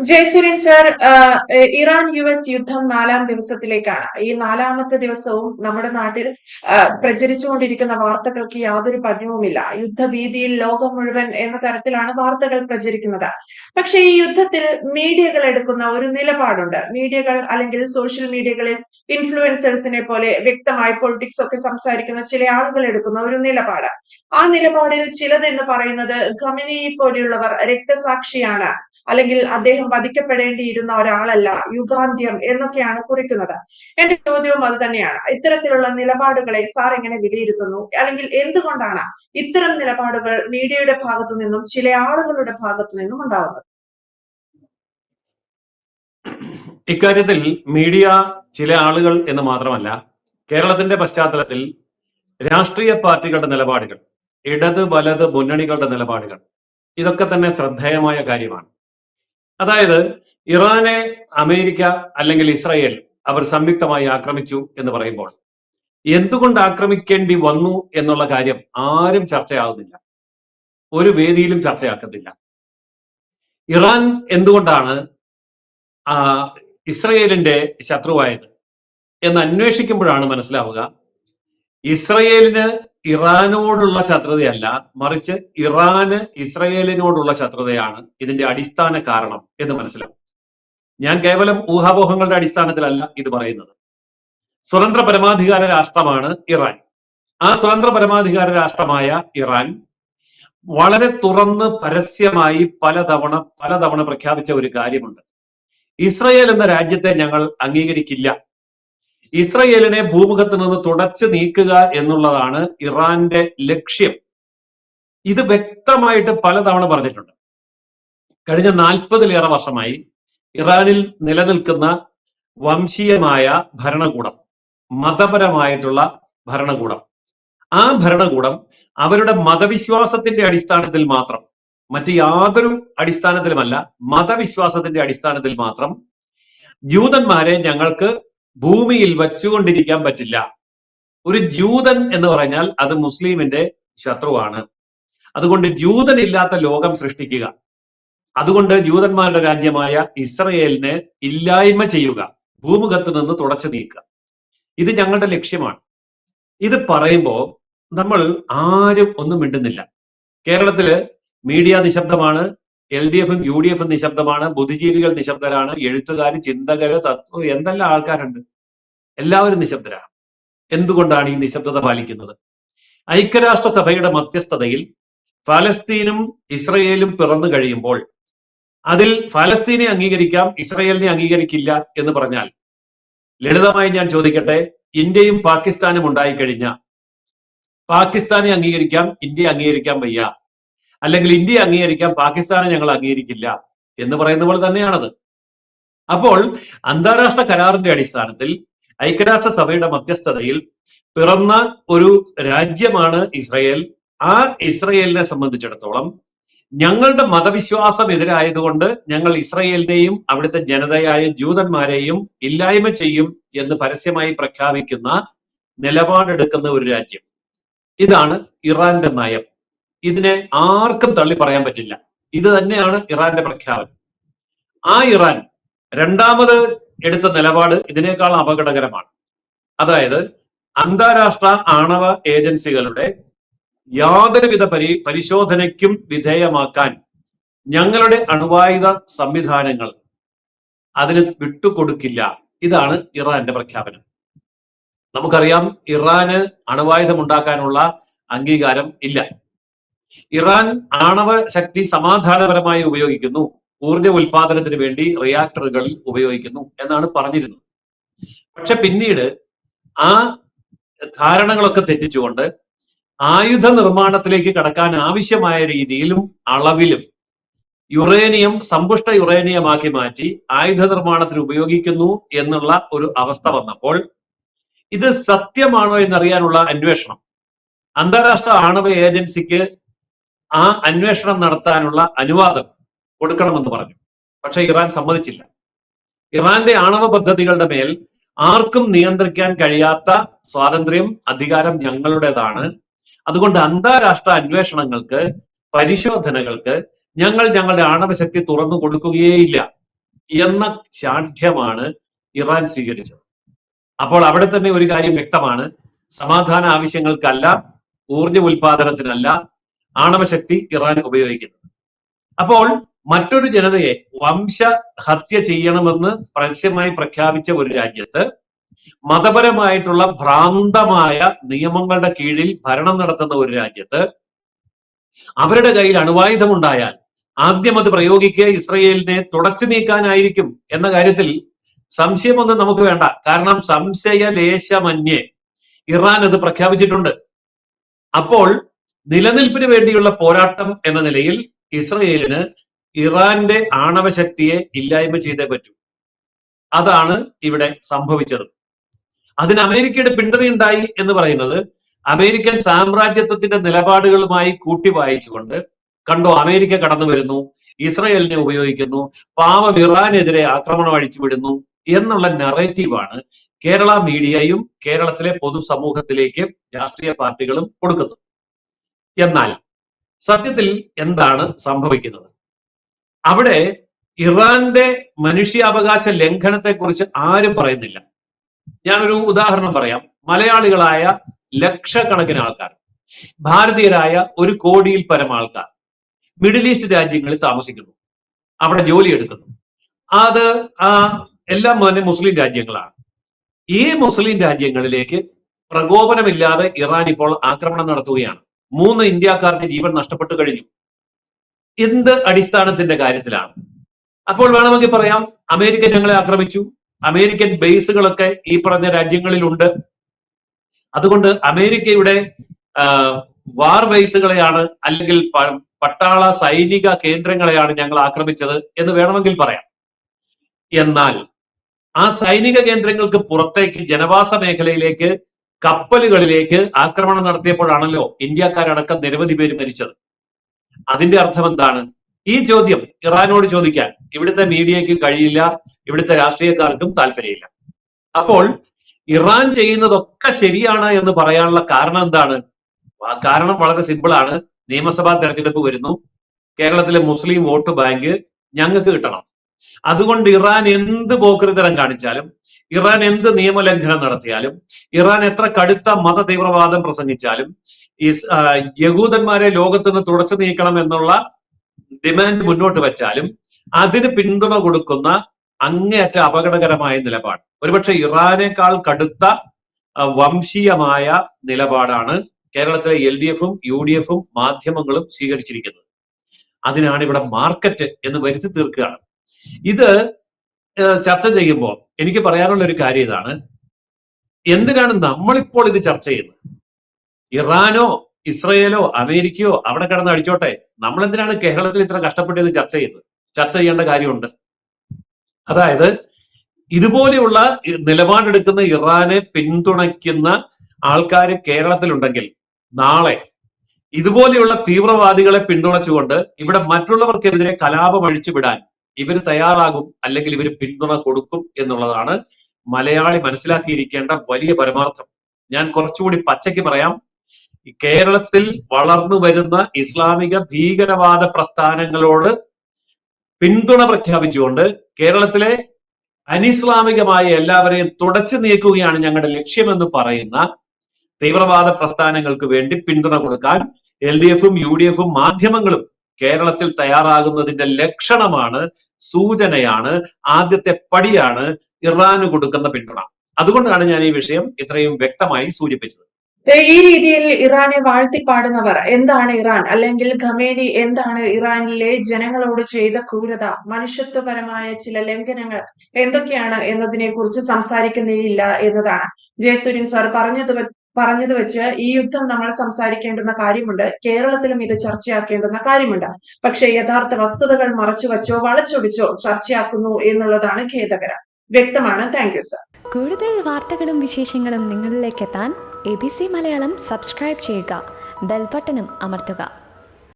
Jayasuryan sir, Iran US യുദ്ധം 4-ാം ദിവസത്തിലേക്കാണ്. ഈ 4-ാമത്തെ ദിവസവും നമ്മുടെ നാട്ടിൽ പ്രചരിച്ചുകൊണ്ടിരിക്കുന്ന വാർത്തകൾക്ക് യാതൊരു പഞ്ഞവുമില്ല. യുദ്ധഭീതിയിൽ ലോകം മുഴുവൻ എന്ന തരത്തിലാണ് വാർത്തകൾ പ്രചരിക്കുന്നത്. പക്ഷേ ഈ യുദ്ധത്തിൽ മീഡിയകൾ എടുക്കുന്ന ഒരു നിലപാടുണ്ട്. മീഡിയകൾ അല്ലെങ്കിൽ സോഷ്യൽ മീഡിയകളിൽ ഇൻഫ്ലുവൻസേഴ്സിനെ പോലെ വ്യക്തമായി പൊളിറ്റിക്സ് ഒക്കെ സംസാരിക്കുന്ന ചില ആളുകൾ എടുക്കുന്ന ഒരു നിലപാട്. ആ നിലപാടിൽ ചിലതെന്ന് പറയുന്നത് ഖമേനിയെ പോലെയുള്ളവർ രക്തസാക്ഷിയാണ്, അല്ലെങ്കിൽ അദ്ദേഹം വധിക്കപ്പെടേണ്ടിയിരുന്ന ഒരാളല്ല, യുഗാന്ത്യം എന്നൊക്കെയാണ് കുറിക്കുന്നത്. എന്റെ ചോദ്യവും അത് തന്നെയാണ്. ഇത്തരത്തിലുള്ള നിലപാടുകളെ സാർ എങ്ങനെ വിലയിരുത്തുന്നു? അല്ലെങ്കിൽ എന്തുകൊണ്ടാണ് ഇത്തരം നിലപാടുകൾ മീഡിയയുടെ ഭാഗത്തു നിന്നും ചില ആളുകളുടെ ഭാഗത്തു നിന്നും ഉണ്ടാവുന്നത്? ഇക്കാര്യത്തിൽ മീഡിയ, ചില ആളുകൾ എന്ന് മാത്രമല്ല, കേരളത്തിന്റെ പശ്ചാത്തലത്തിൽ രാഷ്ട്രീയ പാർട്ടികളുടെ നിലപാടുകൾ, ഇടത് വലത് മുന്നണികളുടെ നിലപാടുകൾ, ഇതൊക്കെ തന്നെ ശ്രദ്ധേയമായ കാര്യമാണ്. അതായത് ഇറാനെ അമേരിക്ക അല്ലെങ്കിൽ ഇസ്രായേൽ അവർ സംയുക്തമായി ആക്രമിച്ചു എന്ന് പറയുമ്പോൾ എന്തുകൊണ്ട് ആക്രമിക്കേണ്ടി വന്നു എന്നുള്ള കാര്യം ആരും ചർച്ചയാകുന്നില്ല, ഒരു വേദിയിലും ചർച്ചയാക്കുന്നില്ല. ഇറാൻ എന്തുകൊണ്ടാണ് ഇസ്രയേലിന്റെ ശത്രുവായത് എന്ന് അന്വേഷിക്കുമ്പോഴാണ് മനസ്സിലാവുക, ഇസ്രയേലിന് ഇറാനോടുള്ള ശത്രുതയല്ല, മറിച്ച് ഇറാന് ഇസ്രയേലിനോടുള്ള ശത്രുതയാണ് ഇതിന്റെ അടിസ്ഥാന കാരണം എന്ന് മനസ്സിലാവും. ഞാൻ കേവലം ഊഹാപോഹങ്ങളുടെ അടിസ്ഥാനത്തിലല്ല ഇത് പറയുന്നത്. സ്വതന്ത്ര പരമാധികാര രാഷ്ട്രമാണ് ഇറാൻ. ആ സ്വതന്ത്ര പരമാധികാര രാഷ്ട്രമായ ഇറാൻ വളരെ തുറന്ന് പരസ്യമായി പലതവണ പ്രഖ്യാപിച്ച ഒരു കാര്യമുണ്ട്: ഇസ്രയേൽ എന്ന രാജ്യത്തെ ഞങ്ങൾ അംഗീകരിക്കില്ല. ഇസ്രയേലിനെ ഭൂമുഖത്ത് നിന്ന് തുടച്ചു നീക്കുക എന്നുള്ളതാണ് ഇറാന്റെ ലക്ഷ്യം. ഇത് വ്യക്തമായിട്ട് പലതവണ പറഞ്ഞിട്ടുണ്ട്. കഴിഞ്ഞ 40-ലേറെ വർഷമായി ഇറാനിൽ നിലനിൽക്കുന്ന വംശീയമായ ഭരണകൂടം, മതപരമായിട്ടുള്ള ഭരണകൂടം, ആ ഭരണകൂടം അവരുടെ മതവിശ്വാസത്തിന്റെ അടിസ്ഥാനത്തിൽ മാത്രം, മറ്റ് യാതൊരു അടിസ്ഥാനത്തിലുമല്ല, മതവിശ്വാസത്തിന്റെ അടിസ്ഥാനത്തിൽ മാത്രം ജൂതന്മാരെ ഞങ്ങൾക്ക് ഭൂമിയിൽ വച്ചുകൊണ്ടിരിക്കാൻ പറ്റില്ല. ഒരു ജൂതൻ എന്ന് പറഞ്ഞാൽ അത് മുസ്ലിമിന്റെ ശത്രുവാണ്. അതുകൊണ്ട് ജൂതനില്ലാത്ത ലോകം സൃഷ്ടിക്കുക, അതുകൊണ്ട് ജൂതന്മാരുടെ രാജ്യമായ ഇസ്രയേലിനെ ഇല്ലായ്മ ചെയ്യുക, ഭൂമുഖത്ത് നിന്ന് തുടച്ചു നീക്കുക, ഇത് ഞങ്ങളുടെ ലക്ഷ്യമാണ്. ഇത് പറയുമ്പോൾ നമ്മൾ ആരും ഒന്നും മിണ്ടുന്നില്ല. കേരളത്തില് മീഡിയ നിശബ്ദമാണ്, LDFും UDFും നിശബ്ദമാണ്, ബുദ്ധിജീവികൾ നിശബ്ദരാണ്, എഴുത്തുകാർ, ചിന്തകര്, എന്തെല്ലാം ആൾക്കാരുണ്ട്, എല്ലാവരും നിശബ്ദരാണ്. എന്തുകൊണ്ടാണ് ഈ നിശബ്ദത പാലിക്കുന്നത്? ഐക്യരാഷ്ട്രസഭയുടെ മധ്യസ്ഥതയിൽ ഫലസ്തീനും ഇസ്രയേലും പിറന്നു കഴിയുമ്പോൾ അതിൽ ഫലസ്തീനെ അംഗീകരിക്കാം, ഇസ്രയേലിനെ അംഗീകരിക്കില്ല എന്ന് പറഞ്ഞാൽ, ലളിതമായി ഞാൻ ചോദിക്കട്ടെ, ഇന്ത്യയും പാകിസ്ഥാനും ഉണ്ടായിക്കഴിഞ്ഞ പാകിസ്ഥാനെ അംഗീകരിക്കാം, ഇന്ത്യയെ അംഗീകരിക്കാൻ വയ്യ, അല്ലെങ്കിൽ ഇന്ത്യയെ അംഗീകരിക്കാം, പാകിസ്ഥാനെ ഞങ്ങൾ അംഗീകരിക്കില്ല എന്ന് പറയുന്ന പോലെ തന്നെയാണത്. അപ്പോൾ അന്താരാഷ്ട്ര കരാറിന്റെ അടിസ്ഥാനത്തിൽ ഐക്യരാഷ്ട്രസഭയുടെ മധ്യസ്ഥതയിൽ പിറന്ന ഒരു രാജ്യമാണ് ഇസ്രയേൽ. ആ ഇസ്രയേലിനെ സംബന്ധിച്ചിടത്തോളം ഞങ്ങളുടെ മതവിശ്വാസം എതിരായതുകൊണ്ട് ഞങ്ങൾ ഇസ്രയേലിനെയും അവിടുത്തെ ജനതയായ ജൂതന്മാരെയും ഇല്ലായ്മ ചെയ്യും എന്ന് പരസ്യമായി പ്രഖ്യാപിക്കുന്ന നിലപാടെടുക്കുന്ന ഒരു രാജ്യം. ഇതാണ് ഇറാന്റെ നയം. ഇതിനെ ആർക്കും തള്ളി പറയാൻ പറ്റില്ല. ഇത് തന്നെയാണ് ഇറാന്റെ പ്രഖ്യാപനം. ആ ഇറാൻ രണ്ടാമത് എടുത്ത നിലപാട് ഇതിനേക്കാൾ അപകടകരമാണ്. അതായത് അന്താരാഷ്ട്ര ആണവ ഏജൻസികളുടെ യാതൊരുവിധ പരിശോധനയ്ക്കും വിധേയമാക്കാൻ ഞങ്ങളുടെ അണുവായുധ സംവിധാനങ്ങൾ അതിന് വിട്ടുകൊടുക്കില്ല. ഇതാണ് ഇറാന്റെ പ്രഖ്യാപനം. നമുക്കറിയാം, ഇറാന് അണുവായുധം ഉണ്ടാക്കാനുള്ള അംഗീകാരം ഇല്ല. ഇറാൻ ആണവ ശക്തി സമാധാനപരമായി ഉപയോഗിക്കുന്നു, ഊർജ ഉൽപാദനത്തിന് വേണ്ടി റിയാക്ടറുകളിൽ ഉപയോഗിക്കുന്നു എന്നാണ് പറഞ്ഞിരുന്നത്. പക്ഷെ പിന്നീട് ആ ധാരണകളൊക്കെ തെറ്റിച്ചുകൊണ്ട് ആയുധ നിർമ്മാണത്തിലേക്ക് കടക്കാൻ ആവശ്യമായ രീതിയിലും അളവിലും യുറേനിയം സമ്പുഷ്ട യുറേനിയമാക്കി മാറ്റി ആയുധ നിർമ്മാണത്തിന് ഉപയോഗിക്കുന്നു എന്നുള്ള ഒരു അവസ്ഥ വന്നപ്പോൾ ഇത് സത്യമാണോ എന്നറിയാനുള്ള അന്വേഷണം അന്താരാഷ്ട്ര ആണവ ഏജൻസിക്ക് ആ അന്വേഷണം നടത്താനുള്ള അനുവാദം കൊടുക്കണമെന്ന് പറഞ്ഞു. പക്ഷെ ഇറാൻ സമ്മതിച്ചില്ല. ഇറാന്റെ ആണവ പദ്ധതികളുടെ മേൽ ആർക്കും നിയന്ത്രിക്കാൻ കഴിയാത്ത സ്വാതന്ത്ര്യം, അധികാരം ഞങ്ങളുടേതാണ്. അതുകൊണ്ട് അന്താരാഷ്ട്ര അന്വേഷണങ്ങൾക്ക്, പരിശോധനകൾക്ക് ഞങ്ങൾ ഞങ്ങളുടെ ആണവശക്തി തുറന്നു കൊടുക്കുകയേയില്ല എന്ന ശാഠ്യമാണ് ഇറാൻ സ്വീകരിച്ചത്. അപ്പോൾ അവിടെ തന്നെ ഒരു കാര്യം വ്യക്തമാണ്, സമാധാന ആവശ്യങ്ങൾക്കല്ല, ഊർജ ഉൽപാദനത്തിനല്ല ആണവശക്തി ഇറാൻ ഉപയോഗിക്കുന്നത്. അപ്പോൾ മറ്റൊരു ജനതയെ വംശഹത്യ ചെയ്യണമെന്ന് പരസ്യമായി പ്രഖ്യാപിച്ച ഒരു രാജ്യത്ത്, മതപരമായിട്ടുള്ള ഭ്രാന്തമായ നിയമങ്ങളുടെ കീഴിൽ ഭരണം നടത്തുന്ന ഒരു രാജ്യത്ത് അവരുടെ കയ്യിൽ അണുവായുധമുണ്ടായാൽ ആദ്യം അത് പ്രയോഗിക്കുക ഇസ്രയേലിനെ തുടച്ചു നീക്കാനായിരിക്കും എന്ന കാര്യത്തിൽ സംശയമൊന്നും നമുക്ക് വേണ്ട. കാരണം സംശയലേശമന്യേ ഇറാൻ അത് പ്രഖ്യാപിച്ചിട്ടുണ്ട്. അപ്പോൾ നിലനിൽപ്പിന് വേണ്ടിയുള്ള പോരാട്ടം എന്ന നിലയിൽ ഇസ്രയേലിന് ഇറാന്റെ ആണവശക്തിയെ ഇല്ലായ്മ ചെയ്തേ പറ്റൂ. അതാണ് ഇവിടെ സംഭവിച്ചത്. അതിന് അമേരിക്കയുടെ പിന്തുണയുണ്ടായി എന്ന് പറയുന്നത് അമേരിക്കൻ സാമ്രാജ്യത്വത്തിന്റെ നിലപാടുകളുമായി കൂട്ടി വായിച്ചുകൊണ്ട്, കണ്ടോ അമേരിക്ക കടന്നു വരുന്നു, ഇസ്രയേലിനെ ഉപയോഗിക്കുന്നു, പാവം ഇറാനെതിരെ ആക്രമണം അഴിച്ചുവിടുന്നു എന്നുള്ള നറേറ്റീവാണ് കേരള മീഡിയയും കേരളത്തിലെ പൊതുസമൂഹത്തിലേക്ക് രാഷ്ട്രീയ പാർട്ടികളും കൊടുക്കുന്നത്. എന്നാൽ സത്യത്തിൽ എന്താണ് സംഭവിക്കുന്നത്? അവിടെ ഇറാന്റെ മനുഷ്യാവകാശ ലംഘനത്തെക്കുറിച്ച് ആരും പറയുന്നില്ല. ഞാനൊരു ഉദാഹരണം പറയാം. മലയാളികളായ ലക്ഷക്കണക്കിന് ആൾക്കാർ, ഭാരതീയരായ 1 കോടിയിൽ പരം ആൾക്കാർ മിഡിൽ ഈസ്റ്റ് രാജ്യങ്ങളിൽ താമസിക്കുന്നു, അവിടെ ജോലി എടുക്കുന്നു. അത് എല്ലാം തന്നെ മുസ്ലിം രാജ്യങ്ങളാണ്. ഈ മുസ്ലിം രാജ്യങ്ങളിലേക്ക് പ്രകോപനമില്ലാതെ ഇറാൻ ഇപ്പോൾ ആക്രമണം നടത്തുകയാണ്. 3 ഇന്ത്യക്കാർക്ക് ജീവൻ നഷ്ടപ്പെട്ടു കഴിഞ്ഞു. എന്ത് അടിസ്ഥാനത്തിന്റെ കാര്യത്തിലാണ്? അപ്പോൾ വേണമെങ്കിൽ പറയാം, അമേരിക്ക ഞങ്ങളെ ആക്രമിച്ചു, അമേരിക്കൻ ബേസുകളൊക്കെ ഈ പറഞ്ഞ രാജ്യങ്ങളിലുണ്ട്, അതുകൊണ്ട് അമേരിക്കയുടെ വാർ ബേസുകളെയാണ് അല്ലെങ്കിൽ പട്ടാള സൈനിക കേന്ദ്രങ്ങളെയാണ് ഞങ്ങൾ ആക്രമിച്ചത് എന്ന് വേണമെങ്കിൽ പറയാം. എന്നാൽ ആ സൈനിക കേന്ദ്രങ്ങൾക്ക് പുറത്തേക്ക് ജനവാസ മേഖലയിലേക്ക്, കപ്പലുകളിലേക്ക് ആക്രമണം നടത്തിയപ്പോഴാണല്ലോ ഇന്ത്യക്കാരടക്കം നിരവധി പേര് മരിച്ചത്. അതിന്റെ അർത്ഥം എന്താണ്? ഈ ചോദ്യം ഇറാനോട് ചോദിക്കാൻ ഇവിടുത്തെ മീഡിയയ്ക്ക് കഴിയില്ല, ഇവിടുത്തെ രാഷ്ട്രീയക്കാർക്കും താല്പര്യമില്ല. അപ്പോൾ ഇറാൻ ചെയ്യുന്നതൊക്കെ ശരിയാണ് എന്ന് പറയാനുള്ള കാരണം എന്താണ്? കാരണം വളരെ സിമ്പിളാണ്. നിയമസഭാ തെരഞ്ഞെടുപ്പ് വരുന്നു, കേരളത്തിലെ മുസ്ലിം വോട്ട് ബാങ്ക് ഞങ്ങൾക്ക് കിട്ടണം. അതുകൊണ്ട് ഇറാൻ എന്ത് പോക്രിതരം കാണിച്ചാലും, ഇറാൻ എന്ത് നിയമലംഘനം നടത്തിയാലും, ഇറാൻ എത്ര കടുത്ത മത തീവ്രവാദം പ്രസംഗിച്ചാലും, യഹൂദന്മാരെ ലോകത്തുനിന്ന് തുടച്ചു നീക്കണം എന്നുള്ള ഡിമാൻഡ് മുന്നോട്ട് വെച്ചാലും അതിന് പിന്തുണ കൊടുക്കുന്ന അങ്ങേയറ്റ അപകടകരമായ നിലപാട്, ഒരുപക്ഷെ ഇറാനേക്കാൾ കടുത്ത വംശീയമായ നിലപാടാണ് കേരളത്തിലെ LDF-ഉം UDF-ഉം മാധ്യമങ്ങളും സ്വീകരിച്ചിരിക്കുന്നത്. അതിനാണ് ഇവിടെ മാർക്കറ്റ് എന്ന് വരുത്തി തീർക്കുകയാണ്. ഇത് ചർച്ച ചെയ്യുമ്പോൾ എനിക്ക് പറയാനുള്ള ഒരു കാര്യം ഇതാണ്: എന്തിനാണ് നമ്മളിപ്പോൾ ഇത് ചർച്ച ചെയ്യുന്നത്? ഇറാനോ ഇസ്രയേലോ അമേരിക്കയോ അവിടെ കിടന്ന് അടിച്ചോട്ടെ, നമ്മൾ എന്തിനാണ് കേരളത്തിൽ ഇത്ര കഷ്ടപ്പെട്ട് ഇത് ചർച്ച ചെയ്യുന്നത്? ചർച്ച ചെയ്യേണ്ട കാര്യമുണ്ട്. അതായത് ഇതുപോലെയുള്ള നിലപാടെടുക്കുന്ന ഇറാനെ പിന്തുണയ്ക്കുന്ന ആൾക്കാർ കേരളത്തിലുണ്ടെങ്കിൽ നാളെ ഇതുപോലെയുള്ള തീവ്രവാദികളെ പിന്തുണച്ചുകൊണ്ട് ഇവിടെ മറ്റുള്ളവർക്കെതിരെ കലാപം അഴിച്ചുവിടാൻ ഇവർ തയ്യാറാകും, അല്ലെങ്കിൽ ഇവർ പിന്തുണ കൊടുക്കും എന്നുള്ളതാണ് മലയാളി മനസ്സിലാക്കിയിരിക്കേണ്ട വലിയ പരമാർത്ഥം. ഞാൻ കുറച്ചുകൂടി പച്ചയ്ക്ക് പറയാം. കേരളത്തിൽ വളർന്നു വരുന്ന ഇസ്ലാമിക ഭീകരവാദ പ്രസ്ഥാനങ്ങളോട് പിന്തുണ പ്രഖ്യാപിച്ചുകൊണ്ട് കേരളത്തിലെ അനിസ്ലാമികമായ എല്ലാവരെയും തുടച്ചു നീക്കുകയാണ് ഞങ്ങളുടെ ലക്ഷ്യമെന്ന് പറയുന്ന തീവ്രവാദ പ്രസ്ഥാനങ്ങൾക്ക് വേണ്ടി പിന്തുണ കൊടുക്കാൻ LDF-ഉം UDF-ഉം മാധ്യമങ്ങളും കേരളത്തിൽ തയ്യാറാകുന്നതിന്റെ ലക്ഷണമാണ്, സൂചനയാണ്, ആദ്യത്തെ പടിയാണ് ഇറാന് കൊടുക്കുന്ന പിന്തുണ. അതുകൊണ്ടാണ് ഞാൻ ഈ വിഷയം ഇത്രയും വ്യക്തമായി സൂചിപ്പിച്ചത്. ഈ രീതിയിൽ ഇറാനെ വാഴ്ത്തിപ്പാടുന്നവർ എന്താണ് ഇറാൻ, അല്ലെങ്കിൽ ഖമേനി എന്താണ് ഇറാനിലെ ജനങ്ങളോട് ചെയ്ത ക്രൂരത, മനുഷ്യത്വപരമായ ചില ലംഘനങ്ങൾ എന്തൊക്കെയാണ് എന്നതിനെ കുറിച്ച് സംസാരിക്കുന്നില്ല എന്നതാണ്. ജയസൂര്യൻ സാർ പറഞ്ഞത് വെച്ച് ഈ യുദ്ധം നമ്മൾ സംസാരിക്കേണ്ടുന്ന കാര്യമുണ്ട്, കേരളത്തിലും ഇത് ചർച്ചയാക്കേണ്ടുന്ന കാര്യമുണ്ട്. പക്ഷേ യഥാർത്ഥ വസ്തുതകൾ മറച്ചു വച്ചോ വളച്ചൊടിച്ചോ ചർച്ചയാക്കുന്നു എന്നുള്ളതാണ് ഖേദകരം. വ്യക്തമാണ്. Thank you sir. കൂടുതൽ വാർത്തകളും വിശേഷങ്ങളും നിങ്ങളിലേക്ക് എത്താൻ ABC മലയാളം സബ്സ്ക്രൈബ് ചെയ്യുക, ബെൽ ബട്ടണും അമർത്തുക.